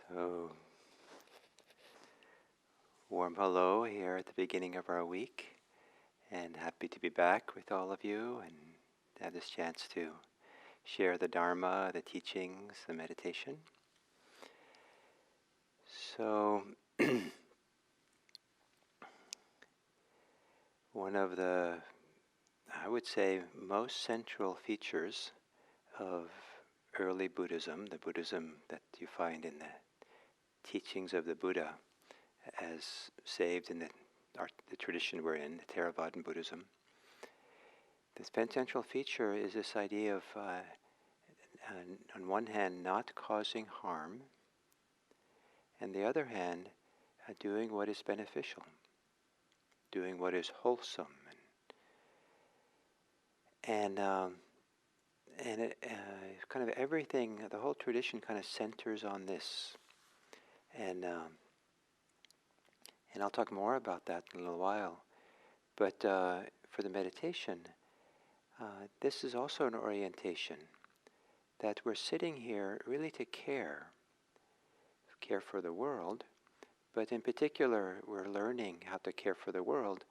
So, warm hello here at the beginning of our week, and happy to be back with all of you and have this chance to share the Dharma, the teachings, the meditation. So, one of the, I would say, most central features of early Buddhism, the Buddhism that you find in the teachings of the Buddha, as saved in the tradition we're in, the Theravadan Buddhism. The central feature is this idea of, on one hand, not causing harm, and the other hand, doing what is beneficial, doing what is wholesome, and it, kind of everything. The whole tradition kind of centers on this, and I'll talk more about that in a little while. But for the meditation, this is also an orientation that we're sitting here really to care for the world, but in particular we're learning how to care for the world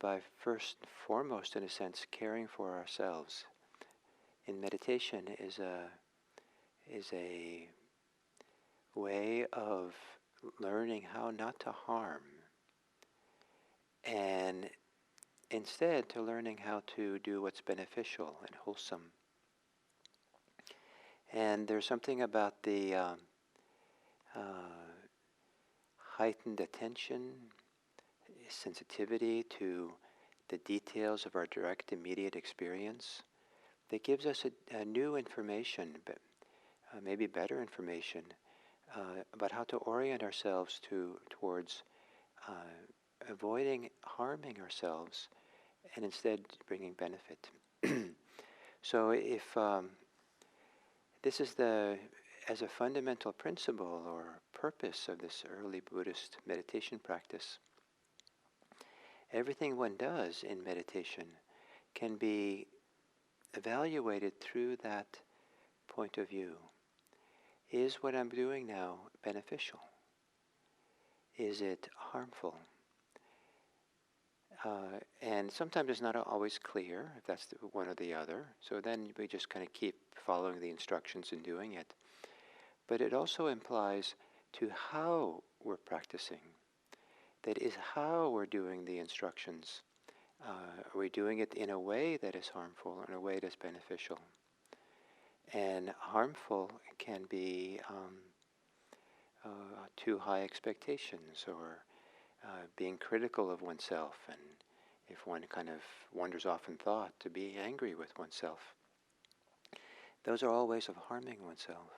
by first and foremost, in a sense, caring for ourselves. In meditation is a way of learning how not to harm, and instead to learning how to do what's beneficial and wholesome. And there's something about the heightened attention, sensitivity to the details of our direct, immediate experience that gives us a new information, but maybe better information about how to orient ourselves towards avoiding harming ourselves and instead bringing benefit. So if this is as a fundamental principle or purpose of this early Buddhist meditation practice, everything one does in meditation can be evaluated through that point of view. Is what I'm doing now beneficial? Is it harmful? And sometimes it's not always clear if that's one or the other. So then we just kind of keep following the instructions and doing it. But it also implies to how we're practicing. That is how we're doing the instructions. Are we doing it in a way that is harmful or in a way that's beneficial? And harmful can be too high expectations or being critical of oneself, and if one kind of wanders off in thought, to be angry with oneself. Those are all ways of harming oneself.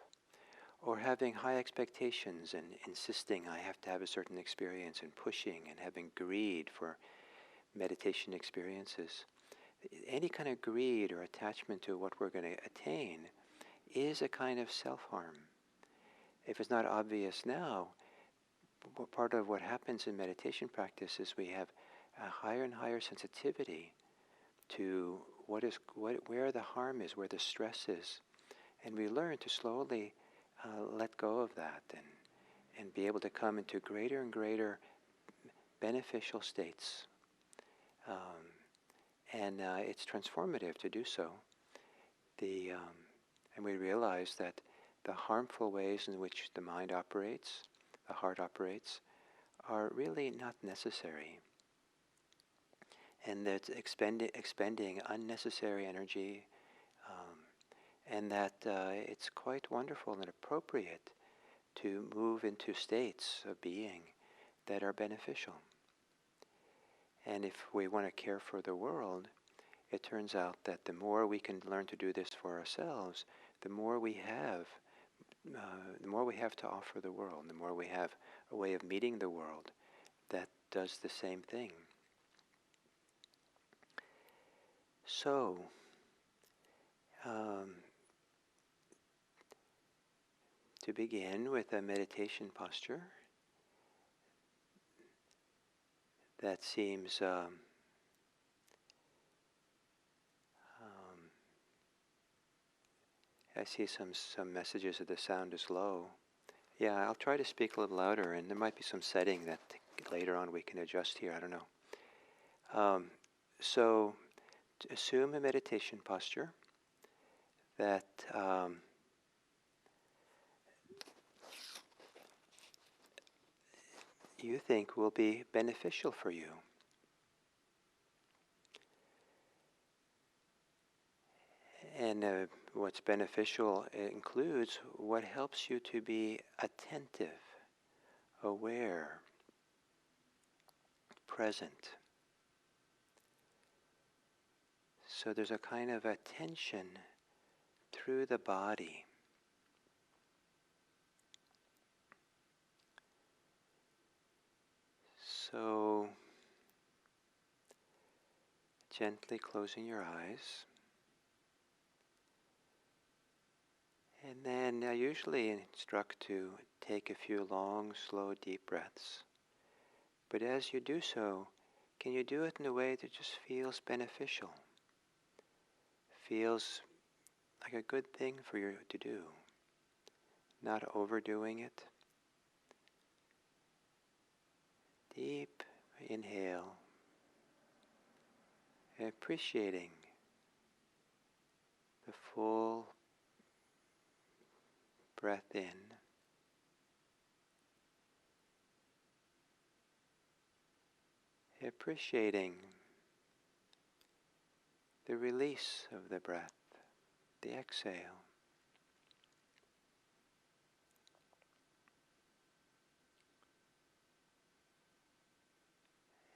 Or having high expectations and insisting I have to have a certain experience and pushing and having greed for meditation experiences. Any kind of greed or attachment to what we're going to attain is a kind of self-harm. If it's not obvious now, part of what happens in meditation practice is we have a higher and higher sensitivity to where the harm is, where the stress is, and we learn to slowly let go of that and be able to come into greater and greater beneficial states. And it's transformative to do so. And we realize that the harmful ways in which the mind operates, the heart operates, are really not necessary. And that expending unnecessary energy, and that it's quite wonderful and appropriate to move into states of being that are beneficial. And if we want to care for the world, it turns out that the more we can learn to do this for ourselves, the more we have to offer the world, the more we have a way of meeting the world that does the same thing. So, to begin with a meditation posture that seems I see some messages that the sound is low. Yeah, I'll try to speak a little louder, and there might be some setting that later on we can adjust here. I don't know. So assume a meditation posture that you think will be beneficial for you. And what's beneficial includes what helps you to be attentive, aware, present. So there's a kind of attention through the body. So gently closing your eyes. And then I usually instruct to take a few long, slow, deep breaths. But as you do so, can you do it in a way that just feels beneficial? Feels like a good thing for you to do. Not overdoing it. Deep inhale. Appreciating the full breath in. Appreciating the release of the breath, the exhale.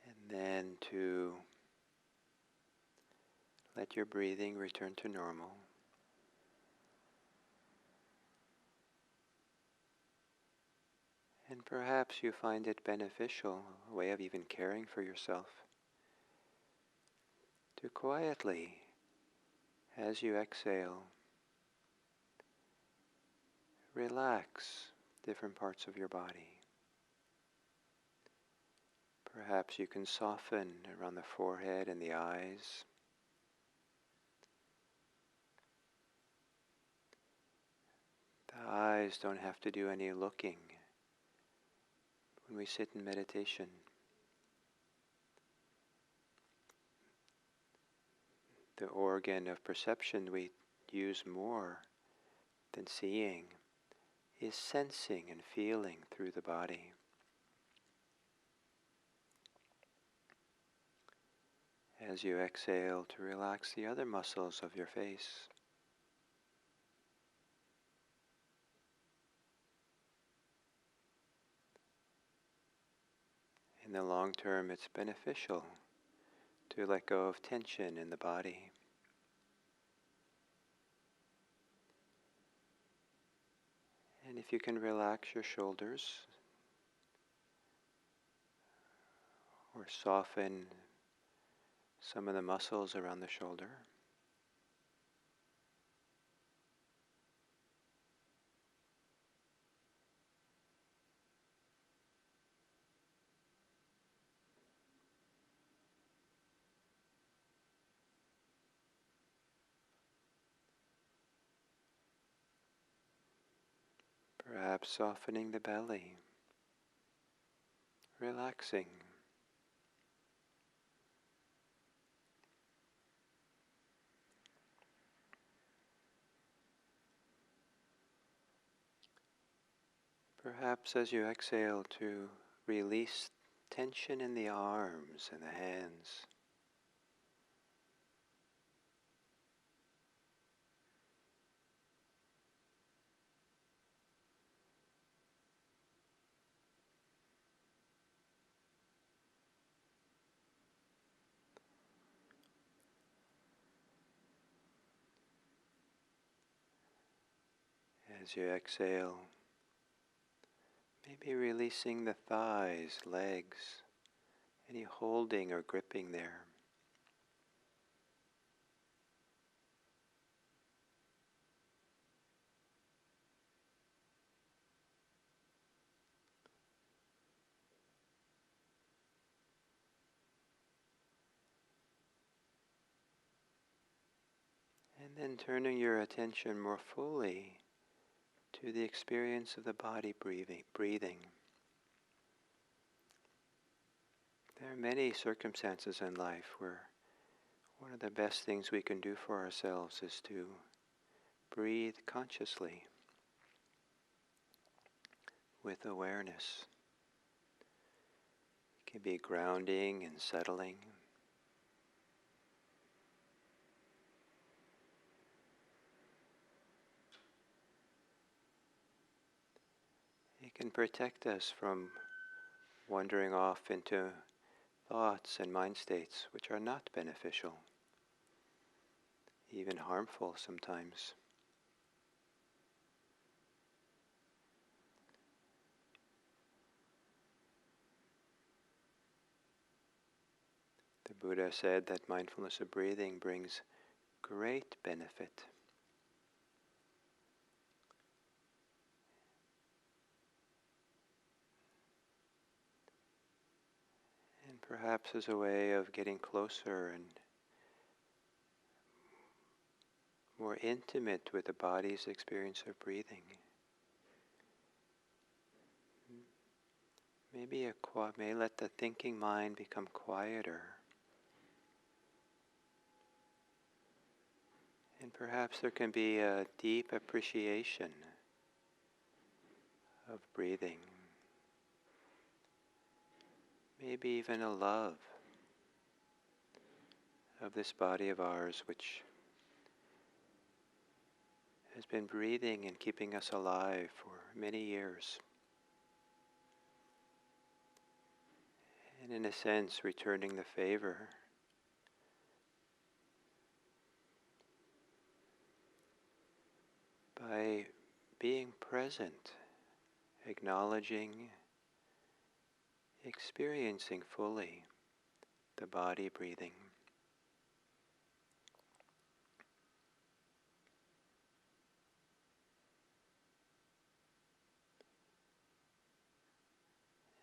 And then to let your breathing return to normal. And perhaps you find it beneficial, a way of even caring for yourself, to quietly, as you exhale, relax different parts of your body. Perhaps you can soften around the forehead and the eyes. The eyes don't have to do any looking when we sit in meditation. The organ of perception we use more than seeing is sensing and feeling through the body. As you exhale, to relax the other muscles of your face. In the long term, it's beneficial to let go of tension in the body. And if you can relax your shoulders or soften some of the muscles around the shoulder, perhaps softening the belly, relaxing. Perhaps as you exhale, to release tension in the arms and the hands. As you exhale, maybe releasing the thighs, legs, any holding or gripping there. And then turning your attention more fully to the experience of the body breathing. There are many circumstances in life where one of the best things we can do for ourselves is to breathe consciously with awareness. It can be grounding and settling. It can protect us from wandering off into thoughts and mind states which are not beneficial, even harmful sometimes. The Buddha said that mindfulness of breathing brings great benefit. And perhaps as a way of getting closer and more intimate with the body's experience of breathing. May let the thinking mind become quieter. And perhaps there can be a deep appreciation of breathing. Maybe even a love of this body of ours which has been breathing and keeping us alive for many years. And in a sense, returning the favor by being present, acknowledging, experiencing fully the body breathing.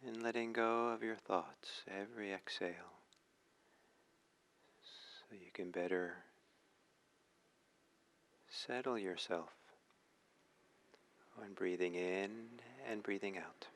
And letting go of your thoughts every exhale so you can better settle yourself on breathing in and breathing out.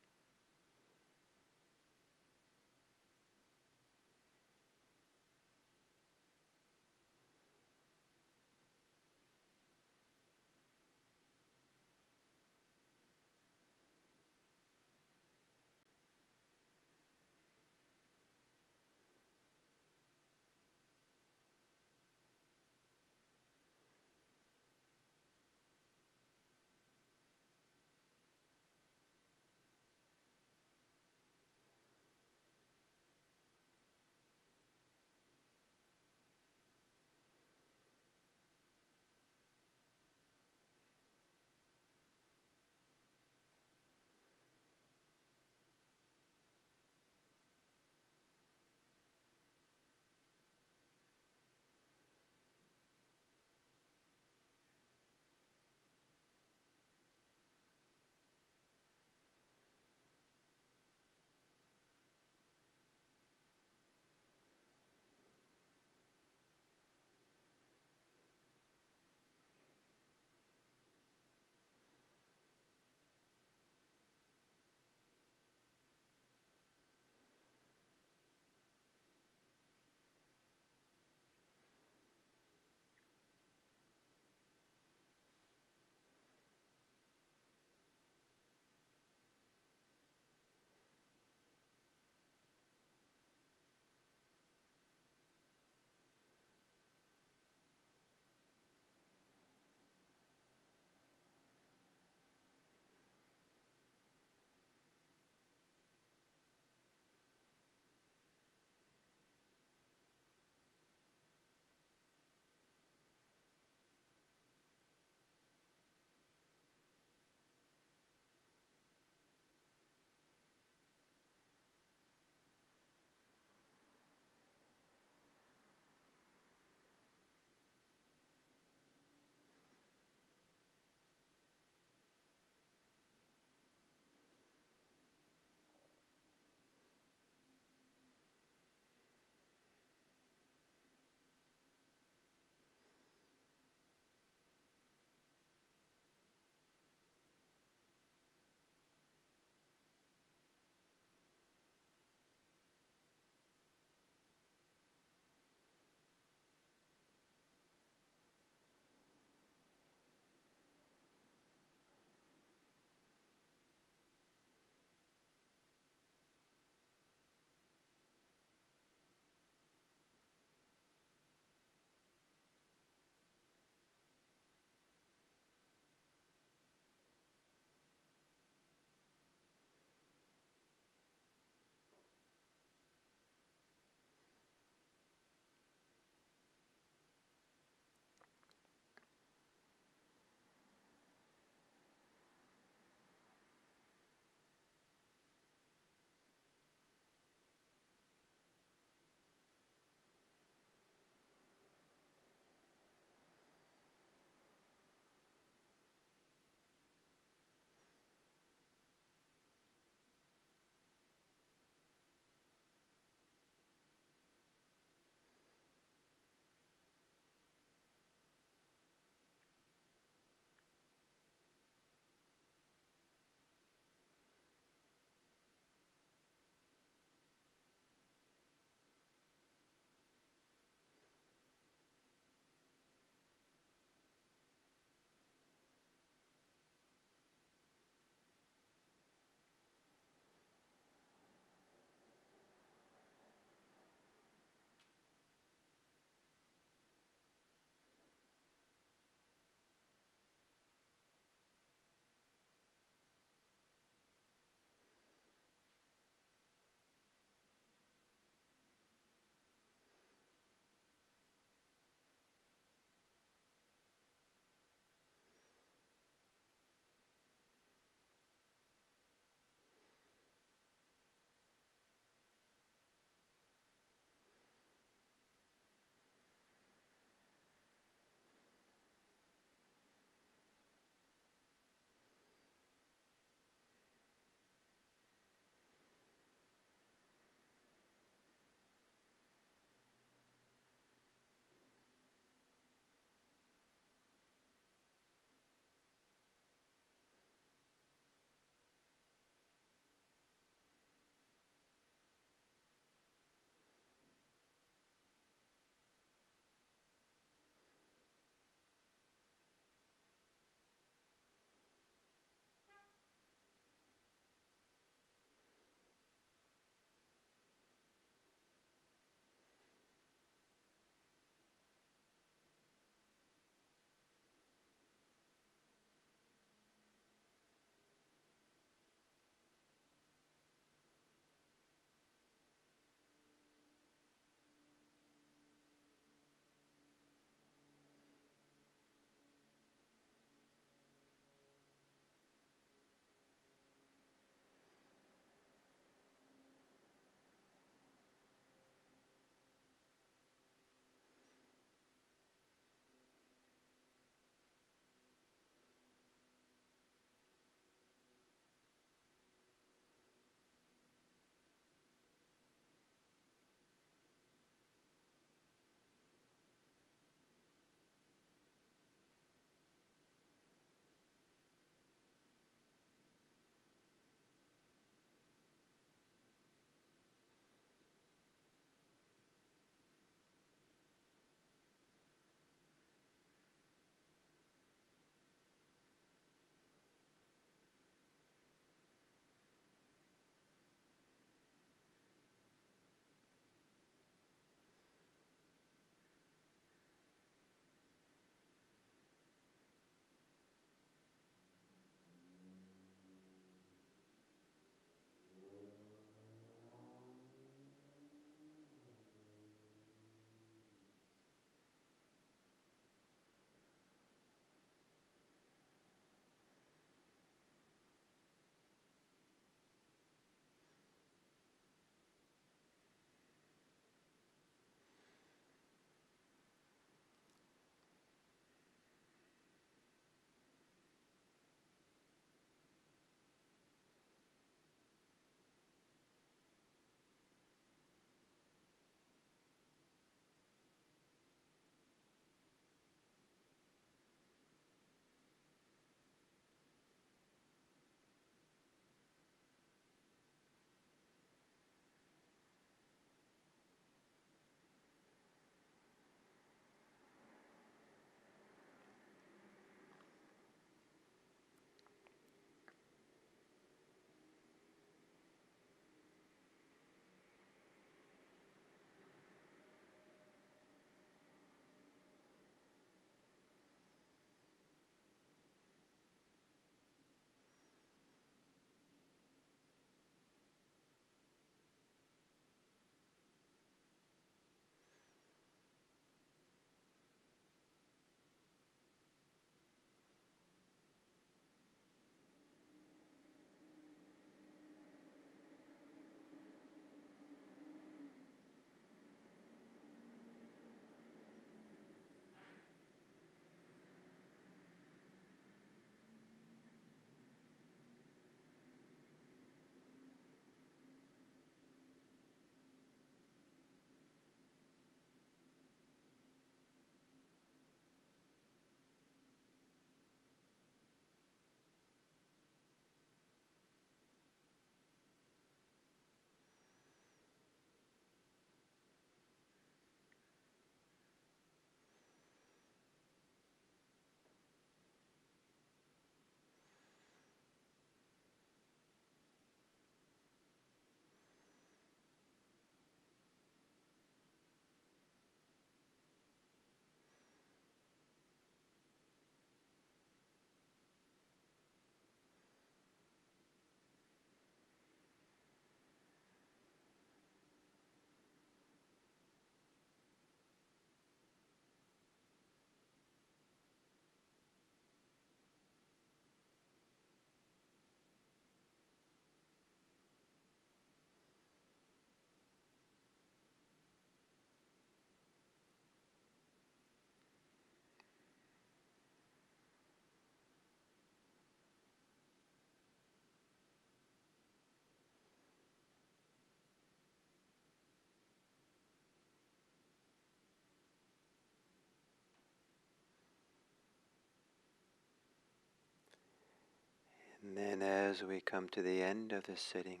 And then as we come to the end of this sitting,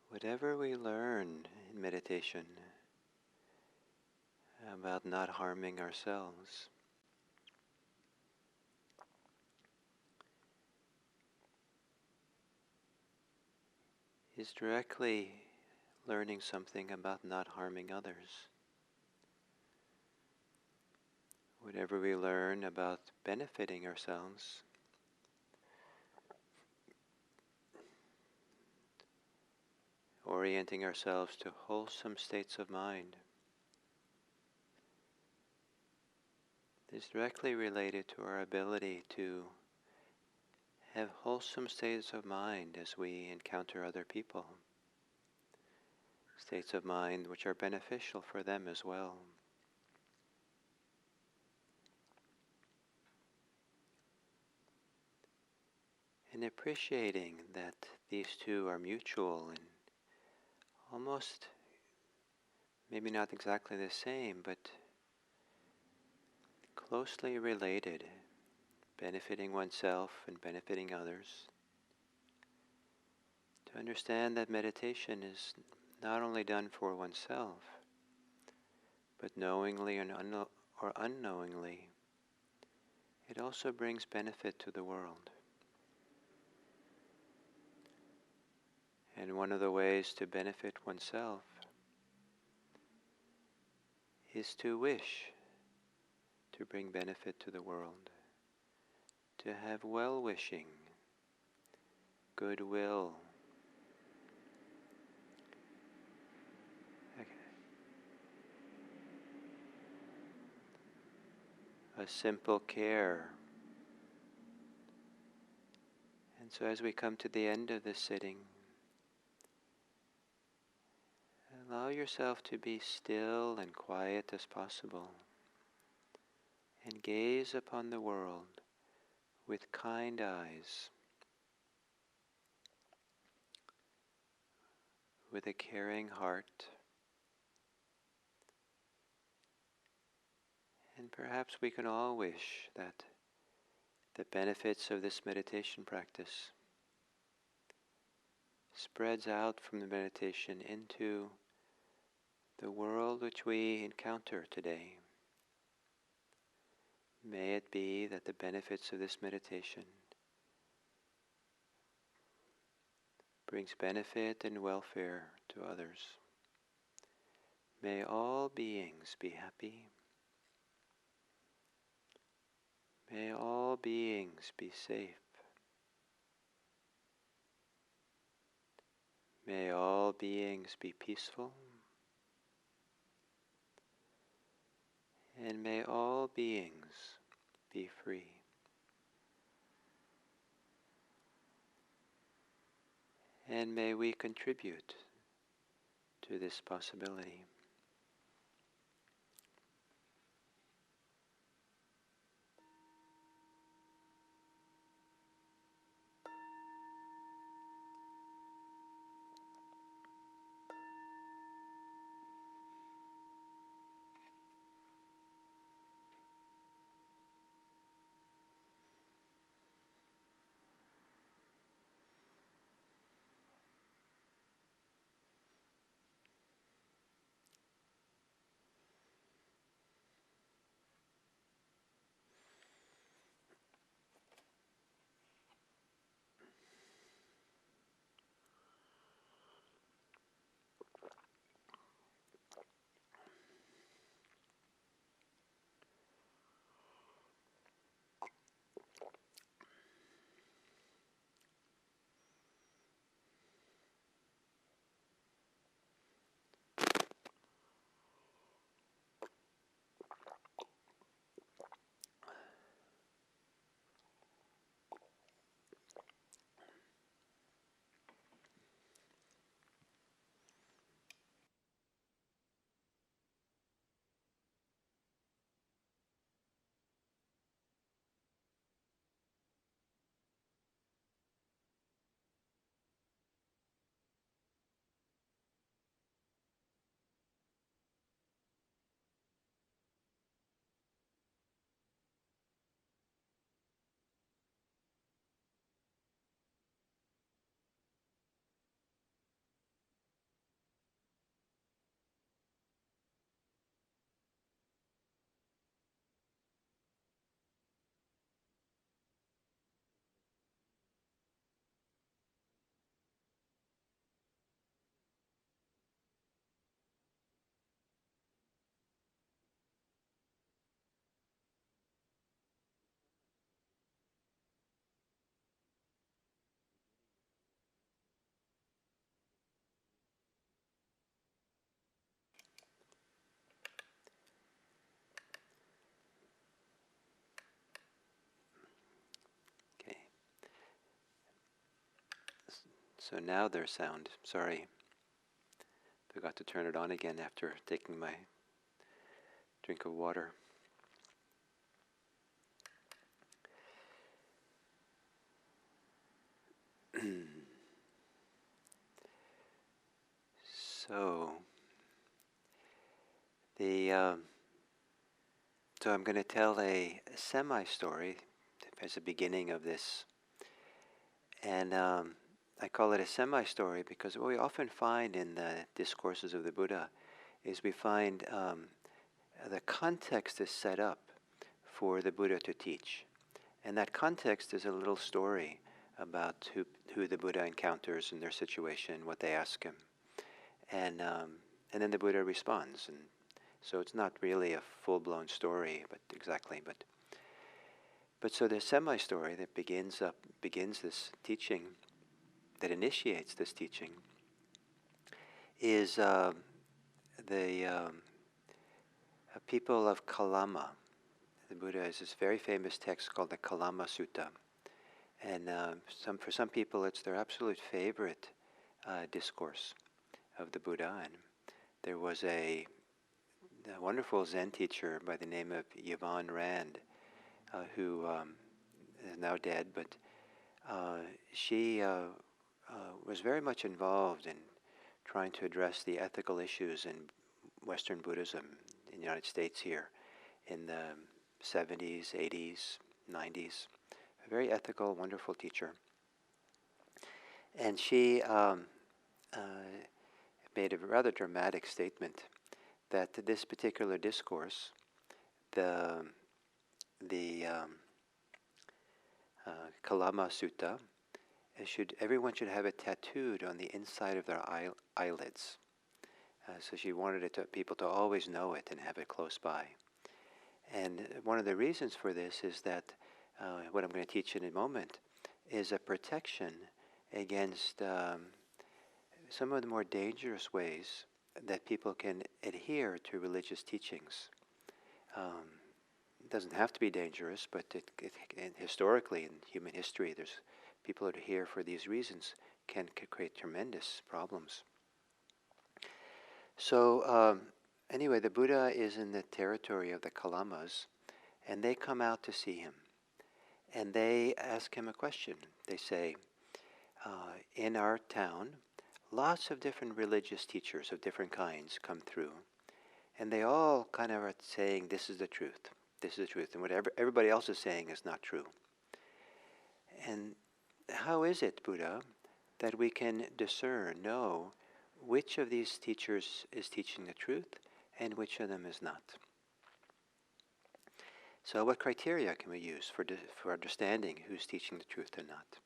whatever we learn in meditation about not harming ourselves is directly learning something about not harming others. Whatever we learn about benefiting ourselves orienting ourselves to wholesome states of mind is directly related to our ability to have wholesome states of mind as we encounter other people, states of mind which are beneficial for them as well. And appreciating that these two are mutual and almost, maybe not exactly the same, but closely related, benefiting oneself and benefiting others. To understand that meditation is not only done for oneself, but knowingly or unknowingly, it also brings benefit to the world. And one of the ways to benefit oneself is to wish to bring benefit to the world, to have well-wishing, goodwill, a simple care. And so as we come to the end of this sitting, allow yourself to be still and quiet as possible and gaze upon the world with kind eyes, with a caring heart. And perhaps we can all wish that the benefits of this meditation practice spreads out from the meditation into the world which we encounter today. May it be that the benefits of this meditation brings benefit and welfare to others. May all beings be happy. May all beings be safe. May all beings be peaceful. And may all beings be free. And may we contribute to this possibility. So now there's sound. Sorry. Forgot to turn it on again after taking my drink of water. So I'm going to tell a semi-story as a beginning of this, and I call it a semi-story because what we often find in the discourses of the Buddha is we find the context is set up for the Buddha to teach, and that context is a little story about who the Buddha encounters in their situation, what they ask him, and then the Buddha responds, and so it's not really a full-blown story, but so the semi-story that begins this teaching, that initiates this teaching, is the people of Kalama. The Buddha has this very famous text called the Kalama Sutta, and for some people it's their absolute favorite discourse of the Buddha. And there was a wonderful Zen teacher by the name of Yvonne Rand, who is now dead, but she was very much involved in trying to address the ethical issues in Western Buddhism in the United States here in the 70s, 80s, 90s. A very ethical, wonderful teacher. And she made a rather dramatic statement that this particular discourse, the Kalama Sutta, everyone should have it tattooed on the inside of their eyelids. So she wanted people to always know it and have it close by. And one of the reasons for this is that what I'm going to teach in a moment is a protection against some of the more dangerous ways that people can adhere to religious teachings. It doesn't have to be dangerous, but historically in human history, there's people that are here for these reasons can create tremendous problems. So anyway, the Buddha is in the territory of the Kalamas, and they come out to see him. And they ask him a question. They say, in our town, lots of different religious teachers of different kinds come through, and they all kind of are saying, this is the truth, and whatever everybody else is saying is not true. And how is it, Buddha, that we can know which of these teachers is teaching the truth and which of them is not? So what criteria can we use for understanding who's teaching the truth and not?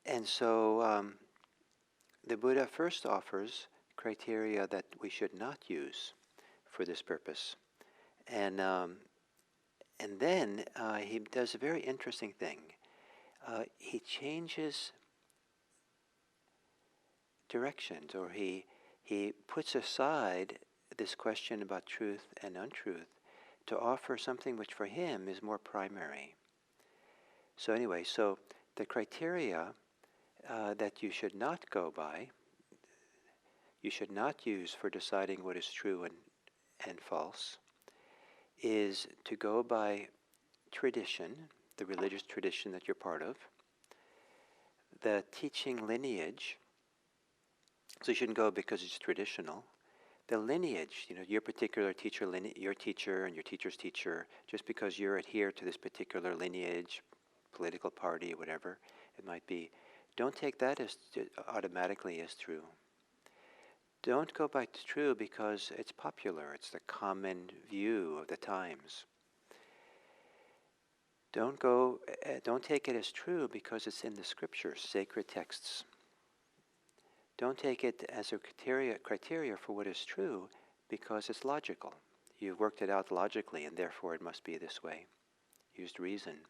And so the Buddha first offers criteria that we should not use for this purpose. And then he does a very interesting thing. He changes directions, or he puts aside this question about truth and untruth to offer something which for him is more primary. So anyway, so the criteria that you should not go by, you should not use for deciding what is true and false, is to go by tradition, the religious tradition that you're part of, the teaching lineage. So you shouldn't go because it's traditional. The lineage, your particular teacher, your teacher and your teacher's teacher, just because you're adhere to this particular lineage, political party, whatever it might be, don't take that as automatically as true. Don't go by true because it's popular, it's the common view of the times. Don't take it as true because it's in the scriptures, sacred texts. Don't take it as a criteria for what is true because it's logical. You've worked it out logically and therefore it must be this way. Used reason.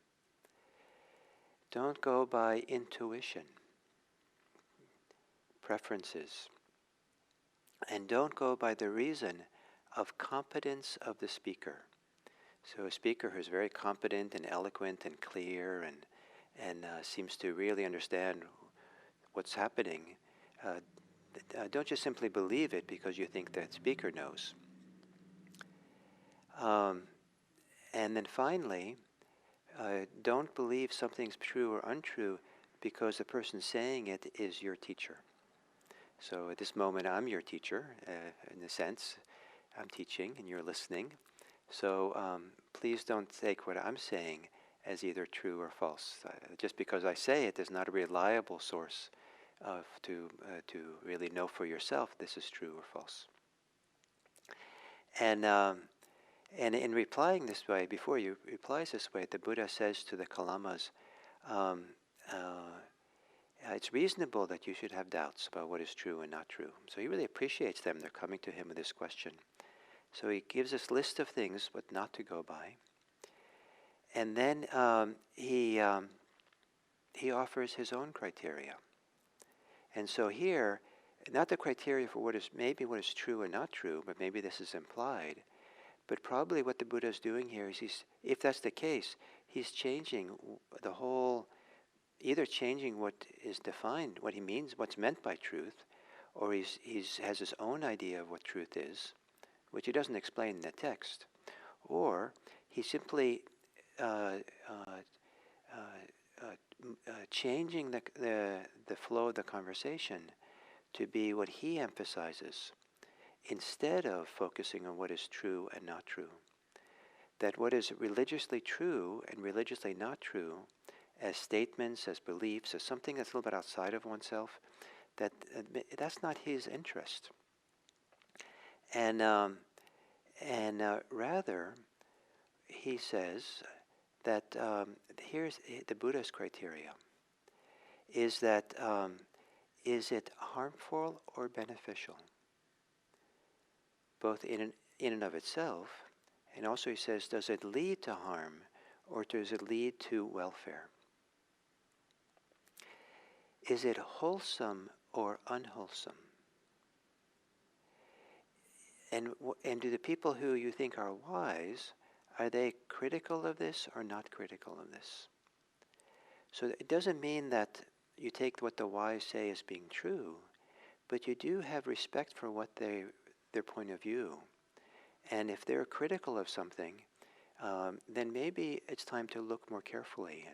Don't go by intuition, preferences. And don't go by the reason of competence of the speaker. So a speaker who's very competent and eloquent and clear and seems to really understand what's happening, don't just simply believe it because you think that speaker knows. And then finally, don't believe something's true or untrue because the person saying it is your teacher. So at this moment, I'm your teacher, in a sense. I'm teaching and you're listening. So please don't take what I'm saying as either true or false. Just because I say it is not a reliable source to really know for yourself this is true or false. And in replying this way, before he replies this way, the Buddha says to the Kalamas, it's reasonable that you should have doubts about what is true and not true. So he really appreciates them. They're coming to him with this question. So he gives this list of things but not to go by. And then he offers his own criteria. And so here, not the criteria for what is true or not true, but maybe this is implied. But probably what the Buddha is doing here is, if that's the case, he's changing the whole, either changing what is defined, what he means, what's meant by truth, or he has his own idea of what truth is, which he doesn't explain in the text, or he's simply changing the flow of the conversation to be what he emphasizes, instead of focusing on what is true and not true. That what is religiously true and religiously not true, as statements, as beliefs, as something that's a little bit outside of oneself, that's not his interest. And rather, he says that here's the Buddha's criteria, is that is it harmful or beneficial? Both in and of itself, and also he says, does it lead to harm or does it lead to welfare? Is it wholesome or unwholesome? And do the people who you think are wise, are they critical of this or not critical of this? So it doesn't mean that you take what the wise say as being true, but you do have respect for what their point of view. And if they're critical of something, then maybe it's time to look more carefully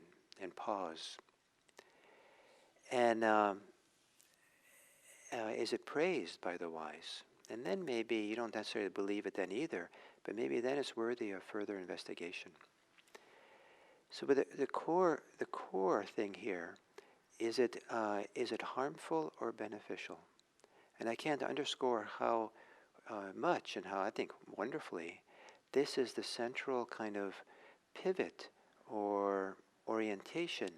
and pause. And is it praised by the wise? And then maybe you don't necessarily believe it then either, but maybe then it's worthy of further investigation. So, but the core thing here is it harmful or beneficial? And I can't underscore how much and how I think wonderfully this is the central kind of pivot or orientation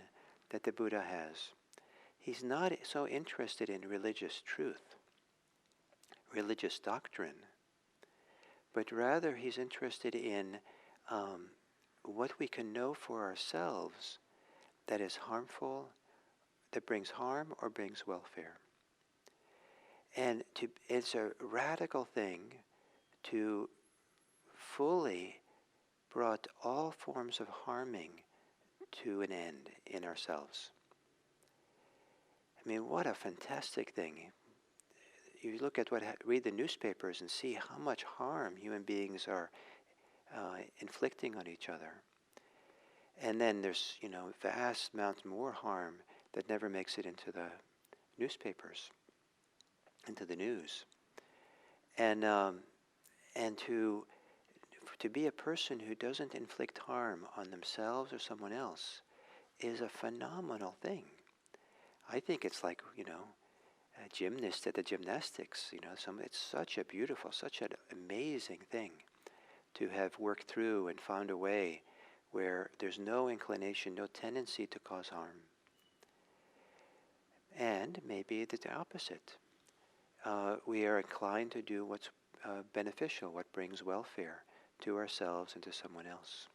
that the Buddha has. He's not so interested in religious truth, religious doctrine, but rather he's interested in what we can know for ourselves that is harmful, that brings harm or brings welfare. And it's a radical thing to fully brought all forms of harming to an end in ourselves. I mean, what a fantastic thing. You look at read the newspapers and see how much harm human beings are inflicting on each other. And then there's, vast amounts more harm that never makes it into the newspapers, into the news. And to be a person who doesn't inflict harm on themselves or someone else is a phenomenal thing. I think it's like, a gymnast at the gymnastics, it's such a beautiful, such an amazing thing to have worked through and found a way where there's no inclination, no tendency to cause harm. And maybe the opposite. We are inclined to do what's beneficial, what brings welfare to ourselves and to someone else.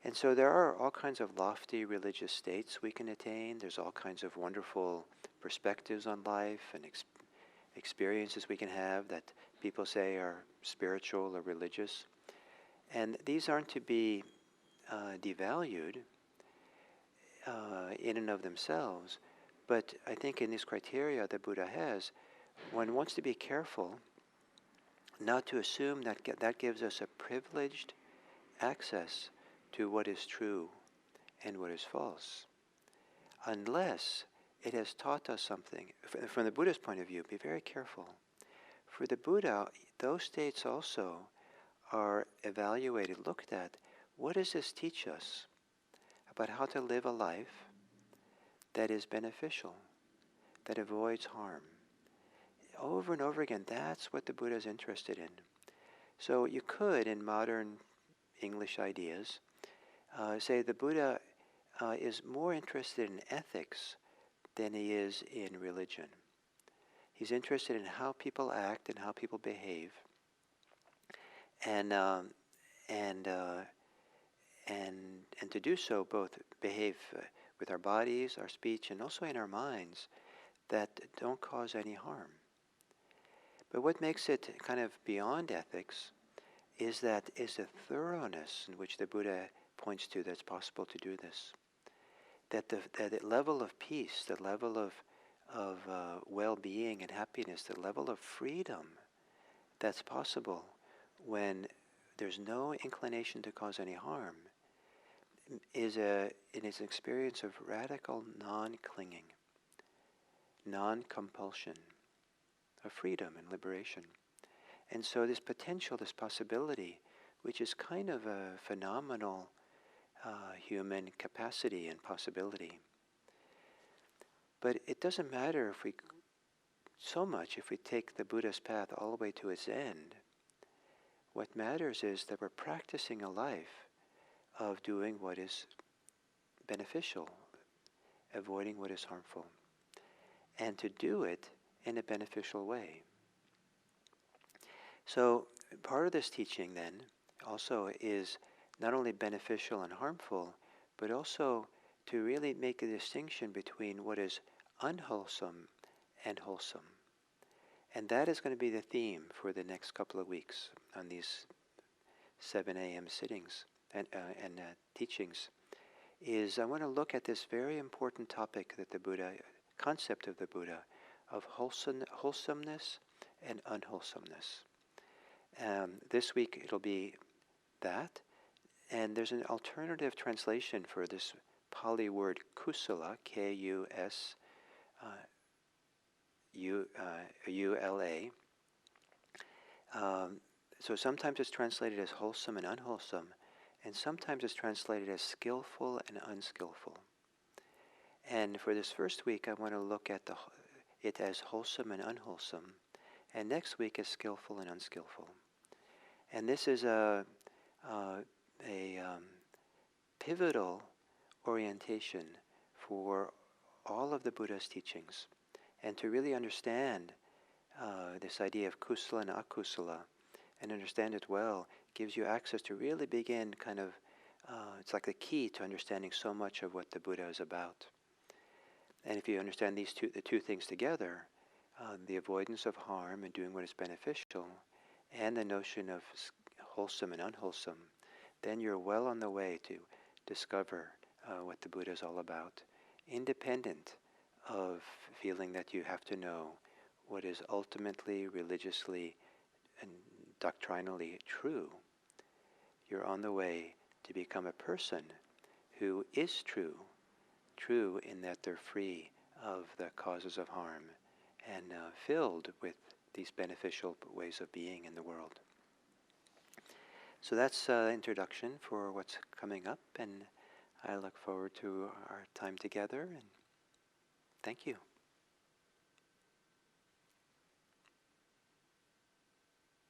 And so there are all kinds of lofty religious states we can attain. There's all kinds of wonderful perspectives on life and experiences we can have that people say are spiritual or religious. And these aren't to be devalued. in and of themselves. But I think in these criteria that Buddha has, one wants to be careful not to assume that that gives us a privileged access to what is true and what is false, unless it has taught us something. From the Buddha's point of view, be very careful. For the Buddha, those states also are evaluated, looked at. What does this teach us about how to live a life that is beneficial, that avoids harm? Over and over again, that's what the Buddha is interested in. So you could, in modern English ideas, say the Buddha is more interested in ethics than he is in religion. He's interested in how people act and how people behave, and to do so, both behave with our bodies, our speech, and also in our minds, that don't cause any harm. But what makes it kind of beyond ethics is the thoroughness in which the Buddha points to that's possible to do this. That the level of peace, the level of well-being and happiness, the level of freedom that's possible when there's no inclination to cause any harm, is an experience of radical non-clinging, non-compulsion, of freedom and liberation. And so this potential, this possibility, which is kind of a phenomenal human capacity and possibility. But it doesn't matter if we take the Buddha's path all the way to its end. What matters is that we're practicing a life of doing what is beneficial, avoiding what is harmful, and to do it in a beneficial way. So part of this teaching then also is not only beneficial and harmful, but also to really make a distinction between what is unwholesome and wholesome. And that is going to be the theme for the next couple of weeks on these 7 a.m. sittings and teachings. Is I want to look at this very important topic that the Buddha, concept of the Buddha, of wholesomeness and unwholesomeness. This week it'll be that, and there's an alternative translation for this Pali word Kusala, Kusula. So sometimes it's translated as wholesome and unwholesome, and sometimes it's translated as skillful and unskillful. And for this first week, I want to look at it as wholesome and unwholesome, and next week as skillful and unskillful. And this is a pivotal orientation for all of the Buddha's teachings. And to really understand this idea of kusala and akusala, and understand it well, gives you access to really begin kind of, it's like the key to understanding so much of what the Buddha is about. And if you understand the two things together, the avoidance of harm and doing what is beneficial, and the notion of wholesome and unwholesome, then you're well on the way to discover what the Buddha is all about, independent of feeling that you have to know what is ultimately, religiously, and doctrinally true. You're on the way to become a person who is true in that they're free of the causes of harm and filled with these beneficial ways of being in the world. So that's introduction for what's coming up, and I look forward to our time together, and thank you.